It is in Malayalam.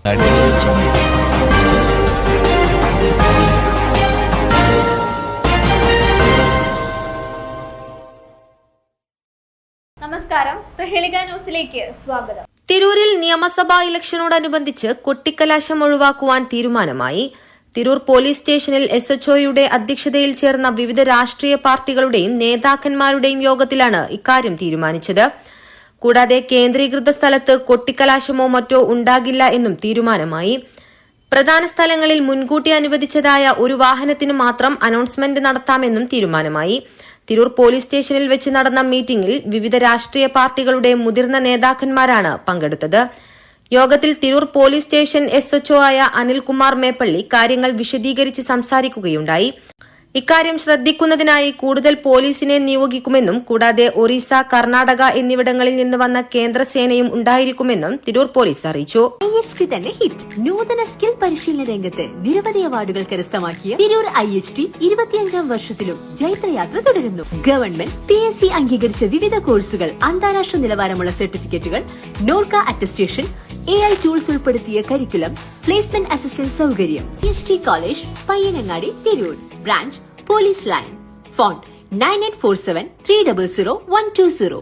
നമസ്കാരം, പ്രഹേളിക ന്യൂസിലേക്ക് സ്വാഗതം. തിരൂരിൽ നിയമസഭാ ഇലക്ഷനോടനുബന്ധിച്ച് കൊട്ടിക്കലാശം ഒഴിവാക്കുവാൻ തീരുമാനമായി. തിരൂർ പോലീസ് സ്റ്റേഷനിൽ SHOയുടെ അധ്യക്ഷതയിൽ ചേർന്ന വിവിധ രാഷ്ട്രീയ പാർട്ടികളുടെയും നേതാക്കന്മാരുടെയും യോഗത്തിലാണ് ഇക്കാര്യം തീരുമാനിച്ചത്. കൂടാതെ കേന്ദ്രീകൃത സ്ഥലത്ത് കൊട്ടിക്കലാശമോ മറ്റോ ഉണ്ടാകില്ല എന്നും തീരുമാനമായി. പ്രധാന സ്ഥലങ്ങളിൽ മുൻകൂട്ടി അനുവദിച്ചതായ ഒരു വാഹനത്തിന് മാത്രം അനൗൺസ്മെന്റ് നടത്താമെന്നും തീരുമാനമായി. തിരൂർ പോലീസ് സ്റ്റേഷനിൽ വെച്ച് നടന്ന മീറ്റിംഗിൽ വിവിധ രാഷ്ട്രീയ പാർട്ടികളുടെ മുതിർന്ന നേതാക്കന്മാരാണ് പങ്കെടുത്തത്. യോഗത്തിൽ തിരൂർ പോലീസ് സ്റ്റേഷൻ SHO ആയ അനിൽകുമാർ മേപ്പള്ളി കാര്യങ്ങൾ വിശദീകരിച്ച് സംസാരിക്കുകയുണ്ടായി. ഇക്കാര്യം ശ്രദ്ധിക്കുന്നതിനായി കൂടുതൽ പോലീസിനെ നിയോഗിക്കുമെന്നും കൂടാതെ ഒറീസ, കർണാടക എന്നിവിടങ്ങളിൽ നിന്ന് വന്ന കേന്ദ്രസേനയും ഉണ്ടായിരിക്കുമെന്നും തിരൂർ പോലീസ് അറിയിച്ചു. IHT തന്നെ ഹിറ്റ്. നൂതന സ്കിൽ പരിശീലന രംഗത്ത് നിരവധി അവാർഡുകൾ കരസ്ഥമാക്കിയ തിരൂർ IHT 25ാം വർഷത്തിലും ജൈത്രയാത്ര തുടരുന്നു. ഗവൺമെന്റ് PSC അംഗീകരിച്ച വിവിധ കോഴ്സുകൾ, അന്താരാഷ്ട്ര നിലവാരമുള്ള സർട്ടിഫിക്കറ്റുകൾ, നോർക്ക അറ്റസ്റ്റേഷൻ, AI ടൂൾസ് ഉൾപ്പെടുത്തിയ കരിക്കുലം, പ്ലേസ്മെന്റ് അസിസ്റ്റന്റ് സൗകര്യം. IHT college, Payyanangadi, Tirur. Branch police line. Phone 9847 300 120.